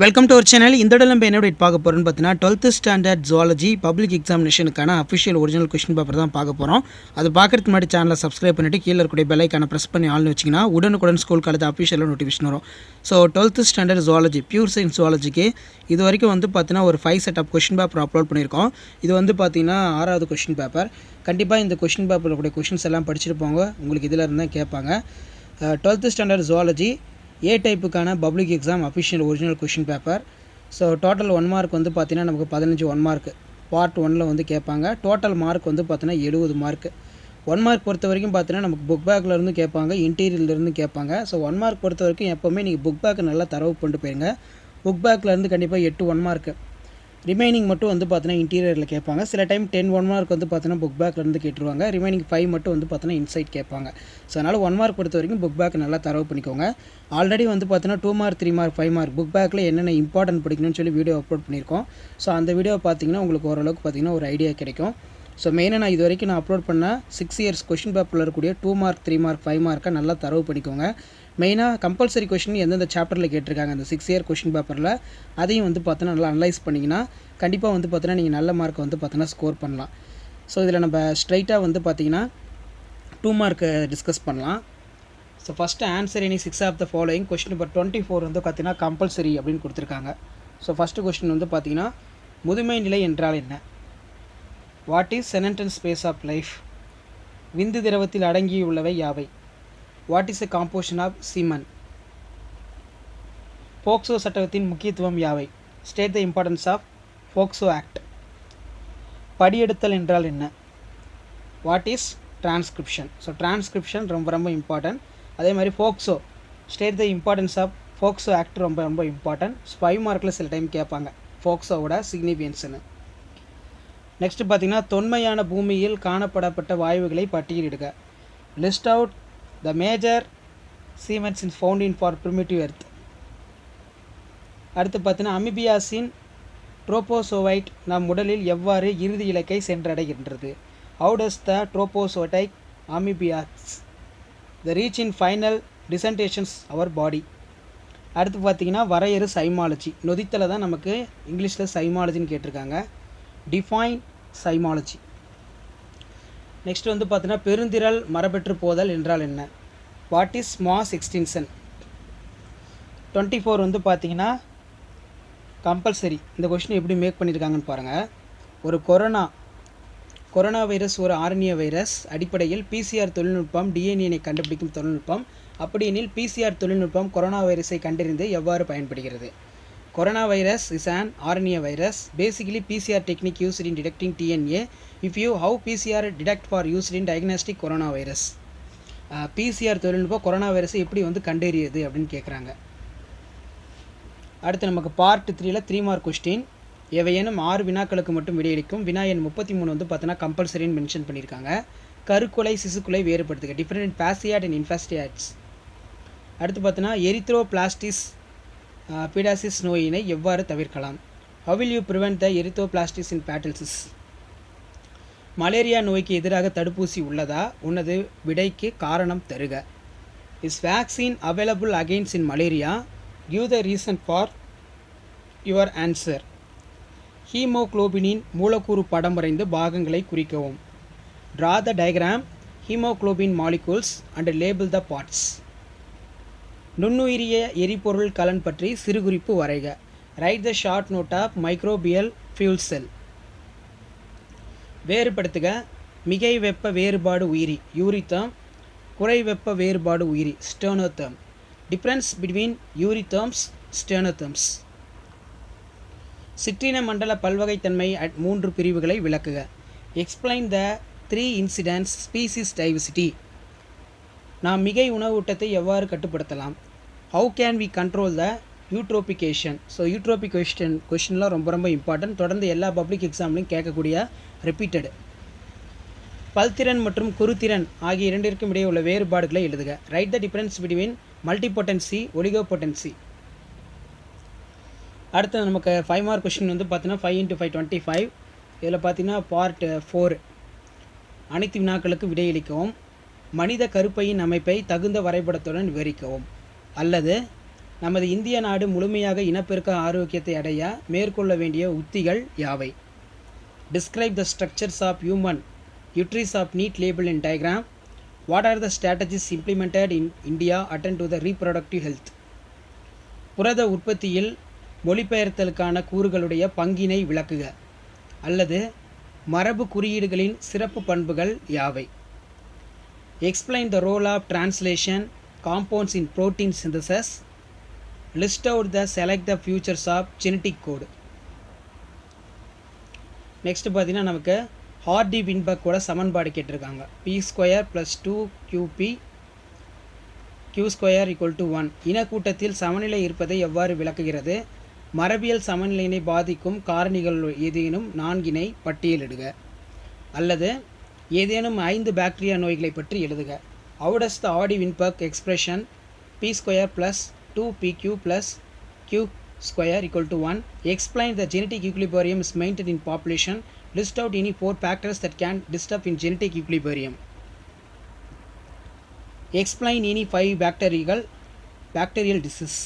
Welcome to our channel. இந்த இடம் நம்ம என்ன பார்க்க போகிறோம்னு பார்த்தீங்கன்னா 12th ஸ்டாண்டர்ட் ஜுவாலஜி பப்ளிக் எக்ஸாமினேஷனுக்கான அஃபிஷியல் ஒரிஜினல் கொஸ்டின் பேப்பர் தான் பார்க்க போகிறோம். அது பார்க்குறதுக்கு முன்னாடி சேனலை சப்ஸ்கிரைப் பண்ணிவிட்டு கீழே இருக்கக்கூடிய பெல் ஐக்கானை ப்ரெஸ் பண்ணி ஆள்னு வச்சிங்கன்னா உடனுக்குடன் ஸ்கூல் காலேஜ் அஃபிஷியலாக நோட்டிஃபிகேஷன் வரும். So 12th standard zoology pure science ஜுவாலஜிக்கு இது வரைக்கும் வந்து பார்த்தீங்கன்னா ஒரு 5 set of question paper upload பண்ணியிருக்கோம். இது வந்து பார்த்தீங்கன்னா 6வது கொஸ்டின் பேப்பர். கண்டிப்பாக இந்த கொஸ்டின் பேப்பருடைய கொஸ்டின்ஸ் எல்லாம் படிச்சுட்டு போங்க, உங்களுக்கு இதில் இருந்தால் கேட்பாங்க. 12th ஸ்டாண்டர்ட் ஜுவாலஜி ஏ டைப்புக்கான public exam official original question paper. So total 1 mark வந்து பார்த்தீங்கன்னா நமக்கு 15 1 மார்க் பார்ட் 1ல் வந்து கேட்பாங்க. டோட்டல் மார்க் வந்து பார்த்தீங்கன்னா 70 மார்க். 1 மார்க் பொறுத்த வரைக்கும் பார்த்தீங்கன்னா நமக்கு புக் பேக்லேருந்து கேட்பாங்க, இன்டீரியர்லேருந்து கேட்பாங்க. ஸோ 1 மார்க் பொறுத்த வரைக்கும் எப்போவுமே நீங்கள் புக் பேக்கை நல்லா தரவு பண்ணிட்டு போயிருங்க. புக் பேக்லேருந்து கண்டிப்பாக 8 1 மார்க், ரிமைனிங் மட்டும் வந்து பார்த்தீங்கன்னா இன்டீரியரில் கேட்பாங்க. சில டைம் 10 1 மார்க் வந்து பார்த்தீங்கன்னா புக் பேக்லேருந்து கேட்டுருவாங்க. ரிமைனிங் 5 மட்டும் வந்து பார்த்தீங்கன்னா இன்சைட் கேட்பாங்க. ஸோ அதனால் 1 மார்க் பொறுத்த வரைக்கும் புக் பேக் நல்லா தரவு பண்ணிக்கோங்க. ஆல்ரெடி வந்து பார்த்தீங்கன்னா 2 மார்க் 3 மார்க் 5 மார்க் புக் பேக்கில் என்னென்ன இம்பார்ட்டன்ட் படிக்கணும்னு சொல்லி வீடியோ அப்லோட் பண்ணியிருக்கோம். ஸோ அந்த வீடியோவை பார்த்தீங்கன்னா உங்களுக்கு ஓரளவுக்கு பார்த்தீங்கன்னா ஒரு ஐடியா கிடைக்கும். ஸோ மெயினாக நான் இது வரைக்கும் நான் அப்லோட் பண்ண 6 இயர்ஸ் கொஸ்டின் பேப்பரில் இருக்கக்கூடிய 2 மார்க் 3 மார்க் 5 மார்க்கை நல்லா தரவு பண்ணிக்கோங்க. மெயினாக கம்பல்சரி கொஸ்டின் எந்தெந்த சாப்டரில் கேட்டிருக்காங்க அந்த 6 இயர் கொஸ்டின் பேப்பரில் அதையும் வந்து பார்த்தீங்கன்னா நல்லா அனலைஸ் பண்ணிங்கன்னா கண்டிப்பாக வந்து பார்த்தீங்கன்னா நீங்கள் நல்ல மார்க்கை வந்து பார்த்தீங்கன்னா ஸ்கோர் பண்ணலாம். ஸோ இதில் நம்ம ஸ்ட்ரைட்டாக வந்து பார்த்தீங்கன்னா 2 மார்க்கு டிஸ்கஸ் பண்ணலாம். So first answer any 6 of the following. Question number 24 வந்து பார்த்தீங்கன்னா கம்பல்சரி அப்படின்னு கொடுத்துருக்காங்க. ஸோ ஃபஸ்ட்டு கொஸ்டின் வந்து பார்த்தீங்கன்னா முதுமை நிலை என்றால் என்ன? வாட் இஸ் செனன்டல் ஸ்பேஸ் ஆஃப் லைஃப்? விந்து திரவத்தில் அடங்கியுள்ளவை யாவை? What is a composition of semen? POCSO சட்டத்தின் முக்கியத்துவம் யாவை? State the importance of POCSO act. படியெடுத்தல் என்றால் என்ன? What is transcription? So transcription ரொம்ப ரொம்ப இம்பார்ட்டன்ட். அதே மாதிரி POCSO, state the importance of POCSO act ரொம்ப ரொம்ப இம்பார்ட்டன்ட். 5 மார்க்கில் சில டைம் கேட்பாங்க போக்சோவோட சிக்னிஃபிகன்ஸ்னு. நெக்ஸ்ட் பார்த்தீங்கன்னா தொன்மையான பூமியில் காணப்படப்பட்ட வாயுகளை பட்டியலிடுக. List out the major cements in found in for primitive earth. அடுத்து பார்த்தீங்கன்னா அமிபியாஸின் ட்ரோபோசோவைட் நம் உடலில் எவ்வாறு இறுதி இலக்கை சென்றடைகின்றது? How does the trophozoite amoebiasis the reach in final destinations our body? அடுத்து பார்த்தீங்கன்னா வரையறு சைமாலஜி. நொதித்தலை தான் நமக்கு இங்கிலீஷில் சைமாலஜின்னு கேட்டிருக்காங்க. Define zymology. நெக்ஸ்ட் வந்து பார்த்தீங்கன்னா பெருந்திரள் மரபற்று போதல் என்றால் என்ன? What is mass extinction? 24 வந்து பார்த்தீங்கன்னா கம்பல்சரி. இந்த கொஸ்டின் எப்படி மேக் பண்ணியிருக்காங்கன்னு பாருங்கள். ஒரு கொரோனா வைரஸ் ஒரு ஆர்என்ஏ வைரஸ். அடிப்படையில் பிசிஆர் தொழில்நுட்பம் டிஎன்ஏனை கண்டுபிடிக்கும் தொழில்நுட்பம். அப்படியெனில் பிசிஆர் தொழில்நுட்பம் கொரோனா வைரஸை கண்டறிந்து எவ்வாறு பயன்படுகிறது? Corona virus is an RNA virus. Basically, PCR technique used in detecting DNA. If you how PCR detect for used in diagnostic coronavirus. PCR தொழில்நுட்பம் கொரோனா வைரஸை எப்படி வந்து கண்டறியுது அப்படின்னு கேட்குறாங்க. அடுத்து நமக்கு பார்ட் 3ல் 3 மார்க் கொஸ்டின். எவையேனும் 6 வினாக்களுக்கு மட்டும் விடையளிக்கும். வினா எண் 33 வந்து பார்த்தீங்கன்னா கம்பல்சரின்னு மென்ஷன் பண்ணியிருக்காங்க. கருக்குலை சிசுக்குலை வேறுபடுத்துக. டிஃப்ரெண்ட் பேசியாட் அண்ட் இன்ஃபாஸ்டியாட்ஸ். அடுத்து பார்த்தீங்கன்னா எரித்ரோபிளாஸ்டிஸ் பீடாசிஸ் நோயினை எவ்வாறு தவிர்க்கலாம்? How will you prevent the erythroplastis in paddles? Malaria நோய்க்கு எதிராக தடுப்பூசி உள்ளதா? உனது விடைக்கு காரணம் தருக. Is vaccine available against in malaria? Give the reason for your answer. ஹீமோகுளோபினின் மூலக்கூறு படம் வரைந்து பாகங்களை குறிக்கவும். Draw the diagram hemoglobin molecules and label the parts. நுண்ணுயிரிய எரிபொருள் கலன் பற்றி சிறுகுறிப்பு வரைக. Write the short note of microbial fuel cell. வேறுபடுத்துக. மிகை வெப்ப வேறுபாடு உயிரி யூரித்தம், குறை வெப்ப வேறுபாடு உயிரி ஸ்டெனோதம். Difference between யூரித்தம்ஸ் ஸ்டெனோதம்ஸ். சிற்றின மண்டல பல்வகைத்தன்மை 3 பிரிவுகளை விளக்குக. Explain the 3 incidents species diversity. நாம் மிகை உணவூட்டத்தை எவ்வாறு கட்டுப்படுத்தலாம்? How can we control the eutrophication? So eutrophic கொஸ்டின்லாம் ரொம்ப ரொம்ப இம்பார்ட்டன்ட். தொடர்ந்து எல்லா பப்ளிக் எக்ஸாம்லையும் கேட்கக்கூடிய ரிப்பீட்டடு. பல்திறன் மற்றும் குறுத்திறன் ஆகிய இரண்டிற்கும் இடையே உள்ள வேறுபாடுகளை எழுதுக. Write the difference between multipotency oligopotency. அடுத்து நமக்கு 5 மார்க் கொஸ்டின் வந்து பார்த்தீங்கன்னா 5 × 5 25. இதில் பார்த்தீங்கன்னா பார்ட் 4 அனைத்து வினாக்களுக்கு விடையளிக்கவும். மனித கருப்பையின் அமைப்பை தகுந்த வரைபடத்துடன் விவரிக்கவும். அல்லது நமது இந்திய நாடு முழுமையாக இனப்பெருக்க ஆரோக்கியத்தை அடைய மேற்கொள்ள வேண்டிய உத்திகள் யாவை? Describe the structures of human uterus of neat label in diagram. What are the strategies implemented in India attend to the reproductive health? புரத உற்பத்தியில் மொழிபெயர்த்தலுக்கான கூறுகளுடைய பங்கினை விளக்குக. அல்லது மரபு குறியீடுகளின் சிறப்பு பண்புகள் யாவை? Explain the role of translation compounds in protein synthesis. List out the select the features of genetic code. Next பார்த்தீங்கன்னா நமக்கு ஹார்டி வின்பர்க்கோட சமன்பாடு கேட்டிருக்காங்க. p² + 2qp q² = 1. இனக்கூட்டத்தில் சமநிலை இருப்பதை எவ்வாறு விளக்குகிறது? மரபியல் சமநிலையினை பாதிக்கும் காரணிகள் ஏதேனும் 4 பட்டியலிடுக. அல்லது ஏதேனும் 5 பாக்டீரியா நோய்களை பற்றி எழுதுக. How does the Hardy-Weinberg expression p² + 2pq + q² = 1 explain the genetic equilibrium is maintained in population. List out any 4 factors that can disturb in genetic equilibrium. Explain any 5 bacterial disease.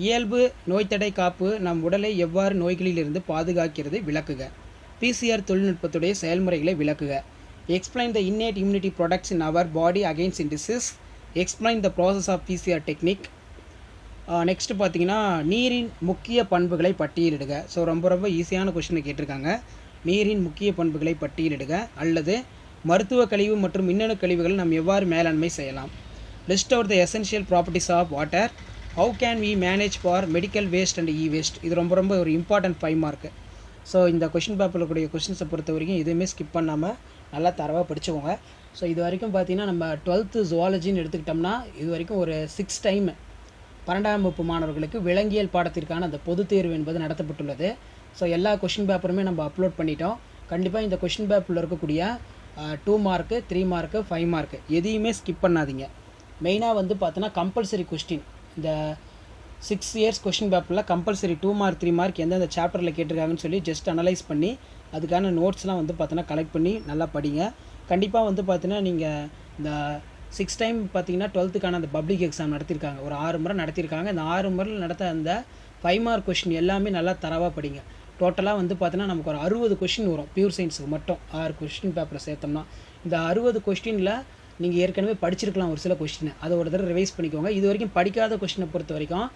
இயல்பு நோய்த்தடை காப்பு நம் உடலை எவ்வாறு நோய்களிலிருந்து பாதுகாக்கிறது விளக்குக. PCR தொழில்நுட்பத்துடைய செயல்முறைகளை விளக்குக. Explain the innate immunity products in our body against disease. Explain the process of PCR technique. Next பார்த்தீங்கன்னா நீரின் முக்கிய பண்புகளை பட்டியலிடுக. ஸோ ரொம்ப ஈஸியான கொஸ்டினை கேட்டிருக்காங்க. நீரின் முக்கிய பண்புகளை பட்டியலிடுக. அல்லது மருத்துவ கழிவு மற்றும் மின்னணு கழிவுகள் நாம் எவ்வாறு மேலாண்மை செய்யலாம்? List out the essential properties of water. How can we manage for medical waste and waste. இது ரொம்ப ஒரு இம்பார்ட்டன்ட் 5 மார்க்கு. ஸோ இந்த கொஷின் பேப்பரில் கூடிய கொஷின்ஸை பொறுத்த வரைக்கும் எதுவுமே ஸ்கிப் பண்ணாமல் நல்லா தரவாக படிச்சுக்கோங்க. ஸோ இது வரைக்கும் பார்த்தீங்கன்னா நம்ம 12th ஜுவாலஜின்னு எடுத்துக்கிட்டோம்னா இது வரைக்கும் ஒரு 6 டைம் 12ஆம் வகுப்பு மாணவர்களுக்கு விலங்கியல் பாடத்திற்கான அந்த பொதுத் தேர்வு என்பது நடத்தப்பட்டுள்ளது. ஸோ எல்லா கொஷின் பேப்பருமே நம்ம அப்லோட் பண்ணிட்டோம். கண்டிப்பாக இந்த கொஷின் பேப்பரில் இருக்கக்கூடிய 2 மார்க்கு 3 மார்க்கு 5 மார்க்கு எதையுமே ஸ்கிப் பண்ணாதீங்க. மெயினாக வந்து பார்த்தோன்னா கம்பல்சரி கொஸ்டின் இந்த 6 இயர்ஸ் கொஷின் பேப்பரில் கம்பல்சரி 2 மார்க் 3 மார்க் எந்தெந்த சாப்டரில் கேட்டிருக்காங்கன்னு சொல்லி ஜஸ்ட் அனலைஸ் பண்ணி அதுக்கான நோட்ஸ்லாம் வந்து பார்த்தோன்னா கலெக்ட் பண்ணி நல்லா படிங்க. கண்டிப்பாக வந்து பார்த்தீங்கன்னா நீங்கள் இந்த 6 டைம் பார்த்தீங்கன்னா 12th அந்த பப்ளிக் எக்ஸாம் நடத்தியிருக்காங்க. ஒரு 6 முறை நடத்தியிருக்காங்க. இந்த 6 முறையில் நடத்த அந்த 5 மார்க் கொஷின் எல்லாமே நல்லா தரவாக படிங்க. டோட்டலாக வந்து பார்த்தீங்கன்னா நமக்கு ஒரு 60 கொஷின் வரும் பியூர் சயின்ஸுக்கு மட்டும் 6 கொஷின் பேப்பரை சேர்த்தோம்னா. இந்த 60 கொஸ்டினில் நீங்கள் ஏற்கனவே படிச்சிருக்கலாம் ஒரு சில கொஸ்டினை, அதை ஒரு தடவை ரிவைஸ் பண்ணிக்கோங்க. இது வரைக்கும் படிக்காத கொஸ்டினை பொறுத்த வரைக்கும்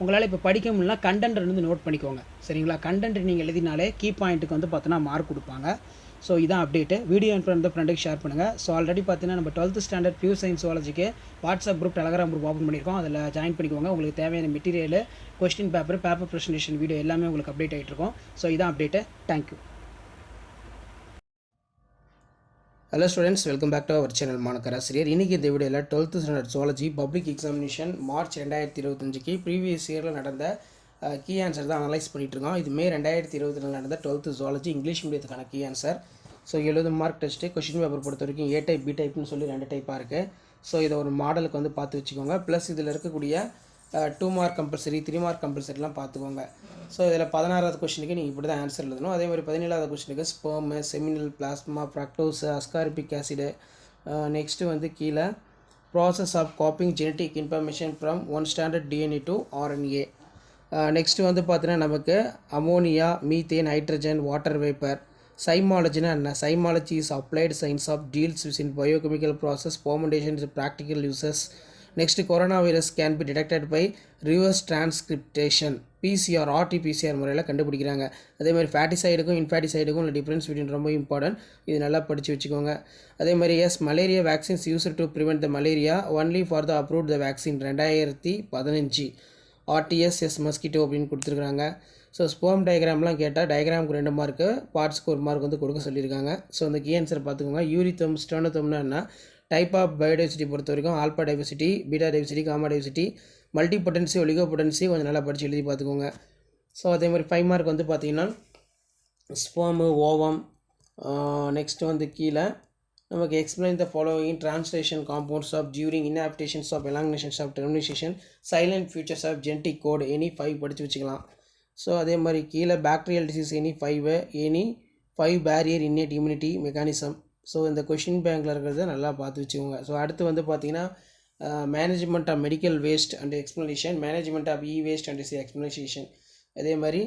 உங்களால் இப்போ படிக்க முடியலனா கண்டென்ட் வந்து நோட் பண்ணிக்கோங்க. சரிங்களா? கண்டென்ட் நீங்கள் எழுதினாலே கீ பாயிண்ட்டுக்கு வந்து பார்த்தோன்னா மார்க் கொடுப்பாங்க. ஸோ இதான் அப்டேட்டு. வீடியோ வந்து ஃப்ரெண்டுக்கு ஷேர் பண்ணுங்கள். ஸோ ஆல்ரெடி பார்த்தீங்கன்னா நம்ம 12th ஸ்டாண்டர்ட் பியூர் சயின்ஸ் ஜுவாலஜிக்கு WhatsApp group Telegram group open பண்ணியிருக்கோம். அதில் ஜாயின் பண்ணிக்கோங்க. உங்களுக்கு தேவையான material question paper presentation video எல்லாமே உங்களுக்கு அப்டேட் ஆகிட்டு இருக்கும். ஸோ இதான் update. Thank you. Hello students, welcome back to our channel மாணக்கராசிரியர். இன்றைக்கி இந்த வீடியோவில் 12th standard zoology public examination March 2025க்கு ப்ரீவியஸ் இயரில் நடந்த கீ ஆன்சர் தான் அனலைஸ் பண்ணிகிட்ருக்கோம். இது மே 2024 நடந்த 12th ஜுவாலஜி இங்கிலீஷ் மீடியத்துக்கான key answer. So 70 mark test. Question paper பொறுத்த வரைக்கும் A டைப் B டைப்னு சொல்லி 2 டைப்பாக இருக்குது. ஸோ இதை ஒரு மாடலுக்கு வந்து பார்த்து வச்சுக்கோங்க. ப்ளஸ் இதில் இருக்கக்கூடிய 2 மார்க் கம்பல்சரி 3 மார்க் கம்பல்சரிலாம் பார்த்துக்கோங்க. ஸோ இதில் 16வது கொஸ்டினுக்கு நீங்கள் இப்படி தான் ஆன்சர் எழுதணும். அதே மாதிரி 17வது கொஸ்டினுக்கு sperm, seminal, plasma, fructose, ascorbic acid. Next வந்து கீழே process of copying genetic information from 1 standard DNA to RNA. Next வந்து பார்த்தீங்கன்னா நமக்கு ammonia, methane, hydrogen, water vapour. சைமாலஜினா என்ன? Zymology is applied science of deals with in biochemical process fermentation is practical uses. Next corona virus can be detected by reverse transcription PCR RT-PCR முறையில் கண்டுபிடிக்கிறாங்க. அதே மாதிரி ஃபேட்டிசைடுக்கும் இன்ஃபேட்டிசைடுக்கும் உள்ள டிஃப்ரென்ஸ் பிட்வீன் ரொம்ப important. இது நல்லா படித்து வச்சுக்கோங்க. அதே மாதிரி malaria vaccines used to prevent the malaria only for the approved the vaccine 2015 RTS mosquito அப்படின்னு கொடுத்துருக்குறாங்க. ஸோ ஸ்போம் டயக்ராம்லாம் கேட்டால் டயக்ராமுக்கு 2 மார்க்கு, பார்ட்ஸ்க்கு 1 மார்க் வந்து கொடுக்க சொல்லியிருக்காங்க. ஸோ அந்த கீ ஆன்சர் பார்த்துக்கோங்க. யூரித்தம் ஸ்டோனத்தம்னா என்ன? டைப் ஆஃப் பயோடைவர்சிட்டி பொறுத்த வரைக்கும் alpha diversity, beta diversity, gamma diversity, multi potency, oligo potency கொஞ்சம் நல்லா படித்து எழுதி பார்த்துக்கோங்க. ஸோ அதே மாதிரி 5 மார்க் வந்து பார்த்தீங்கன்னா ஸ்போமு, ஓவம். நெக்ஸ்ட்டு வந்து கீழே நமக்கு explain the following translation compounds of during initiations of elongations of termination silent features of genetic code any 5 படித்து வச்சுக்கலாம். ஸோ அதே மாதிரி கீழே bacterial disease any 5 barrier innate immunity mechanism. So இந்த கொஷின் பேங்கில் இருக்கிறத நல்லா பார்த்து வச்சுக்கோங்க. ஸோ அடுத்து வந்து பார்த்திங்கன்னா management of medical waste and explanation, management of e waste and explanation, அதே மாதிரி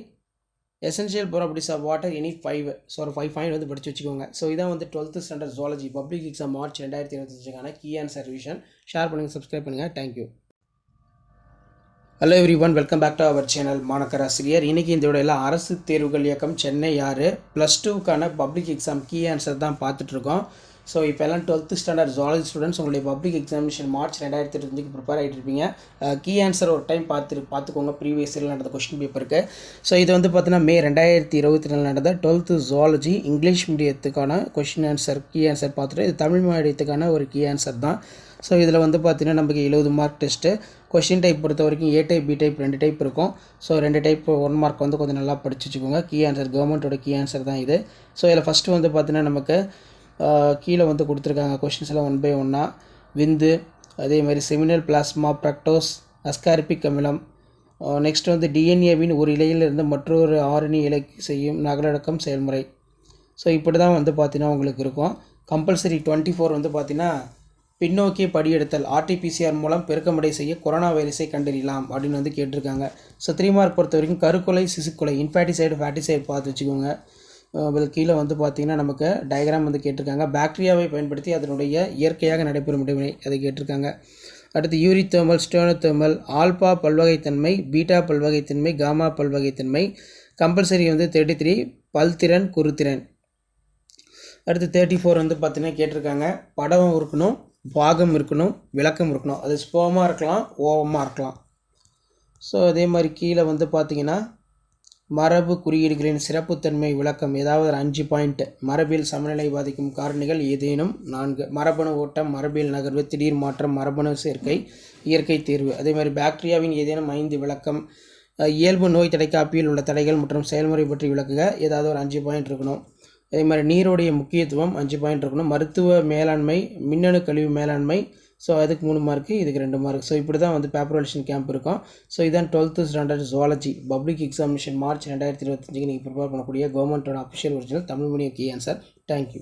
essential properties of water any 5. So ஒரு 5 பாயிண்ட் வந்து படித்து வச்சுக்கோங்க. ஸோ இதான் வந்து 12th standard zoology public exam March 2025க்கான கீ ஆன்சர் ரிவிஷன். ஷேர் பண்ணுங்கள், சப்ஸ்கிரைப் பண்ணுங்கள். Thank you. Hello everyone, welcome back to our channel மாணக்கர் ஆசிரியர். இன்றைக்கி இந்த விடையில் அரசு தேர்வுகள் இயக்கம் சென்னை 6 +2க்கான பப்ளிக் எக்ஸாம் கீ ஆன்சர் தான் பார்த்துட்ருக்கோம். ஸோ இப்போ எல்லாம் 12th ஸ்டாண்டர்ட் ஜுவாலஜி ஸ்டூடெண்ட்ஸ் உங்களுடைய பப்ளிக் எக்ஸாமினேஷன் மார்ச் 2025 ப்ரிப்பேர் ஆகிட்டு இருப்பீங்க. கீ ஆன்சர் ஒரு டைம் பார்த்துக்கோங்க ப்ரீவியஸ் இயரில் நடந்த கொஸ்டின் பேப்பருக்கு. ஸோ இது வந்து பார்த்தீங்கன்னா மே 2024 நடந்த 12th ஜுவாலஜி இங்கிலீஷ் மீடியத்துக்கான கொஸ்டின் ஆன்சர் கீ ஆன்சர் பார்த்துட்டு, இது தமிழ் மீடியத்துக்கான ஒரு கீ ஆன்சர் தான். ஸோ இதில் வந்து பார்த்திங்கன்னா நமக்கு 70 மார்க் டெஸ்ட்டு. கொஸ்டின் டைப் பொறுத்த வரைக்கும் ஏ டைப், பி டைப் 2 டைப் இருக்கும். ஸோ 2 டைப் 1 மார்க் வந்து கொஞ்சம் நல்லா படிச்சு வச்சுக்கோங்க. கீ ஆன்சர் கவர்மெண்ட்டோட கீ ஆன்சர் தான் இது. ஸோ இதில் ஃபஸ்ட்டு வந்து பார்த்திங்கன்னா நமக்கு கீழே வந்து கொடுத்துருக்காங்க கொஷின்ஸ் எல்லாம் 1 by 1. விந்து, அதே மாதிரி செமினல் பிளாஸ்மா, பிரக்டோஸ், அஸ்கார்பிக் அமிலம். நெக்ஸ்ட் வந்து டிஎன்ஏவின் ஒரு இலையிலிருந்து மற்றொரு RNA இலை செய்யும் நகலடக்கம் செயல்முறை. ஸோ இப்படி தான் வந்து பார்த்திங்கன்னா உங்களுக்கு இருக்கும். கம்பல்சரி 24 வந்து பார்த்திங்கன்னா பின்னோக்கிய படியெடுத்தல் RT-PCR மூலம் பெருக்கமடை செய்ய கொரோனா வைரஸை கண்டறியலாம் அப்படின்னு வந்து கேட்டிருக்காங்க. ஸோ 3 மார்க் பொறுத்த வரைக்கும் கருக்கொலை, சிசுக்கொலை, இன்ஃபாட்டிசைடு, ஃபேட்டிசைடு பார்த்து வச்சுக்கோங்க. அதில் கீழே வந்து பார்த்திங்கன்னா நமக்கு டயக்ராம் வந்து கேட்டிருக்காங்க. பாக்டீரியாவை பயன்படுத்தி அதனுடைய இயற்கையாக நடைபெறும் இடைவினை அதை கேட்டிருக்காங்க. அடுத்து யூரிதேர்மல், ஸ்டோனோதேர்மல், ஆல்பா பல்வகைத்தன்மை, பீட்டா பல்வகைத்தன்மை, காமா பல்வகைத்தன்மை. கம்பல்சரி வந்து 33 பல்திறன், குறுத்திறன். அடுத்து 34 வந்து பார்த்திங்கன்னா கேட்டிருக்காங்க படம் இருக்கணும், பாகம் இருக்கணும், விளக்கம் இருக்கணும். அது ஸ்போமாக இருக்கலாம், ஓவமாக இருக்கலாம். ஸோ அதே மாதிரி கீழே வந்து பார்த்திங்கன்னா மரபு குறியீடுகளின் சிறப்புத்தன்மை விளக்கம் ஏதாவது ஒரு 5 பாயிண்ட். மரபியல் சமநிலை பாதிக்கும் காரணிகள் ஏதேனும் 4. மரபணு ஓட்டம், மரபியல் நகர்வு, திடீர் மாற்றம், மரபணு சேர்க்கை, இயற்கை தேர்வு. அதே மாதிரி பாக்டீரியாவின் ஏதேனும் 5 விளக்கம். இயல்பு நோய் தடைக்காப்பியில் உள்ள தடைகள் மற்றும் செயல்முறை பற்றி விளக்குக, ஏதாவது ஒரு 5 பாயிண்ட் இருக்கணும். அதே மாதிரி நீருடைய முக்கியத்துவம் 5 பாயிண்ட் இருக்கணும். மருத்துவ மேலாண்மை, மின்னணு கழிவு மேலாண்மை. ஸோ அதுக்கு 3 மார்க்கு, இதுக்கு 2 மார்க். ஸோ இப்படி தான் வந்து பேப்பர் எலெக்ஷன் கேம்ப் இருக்கும். ஸோ இதான் 12th standard zoology public examination March 2025 நீங்கள் ப்ரிப்பேர் பண்ணக்கூடிய கவர்மெண்ட்டோட official original Tamil medium key answer. Thank you.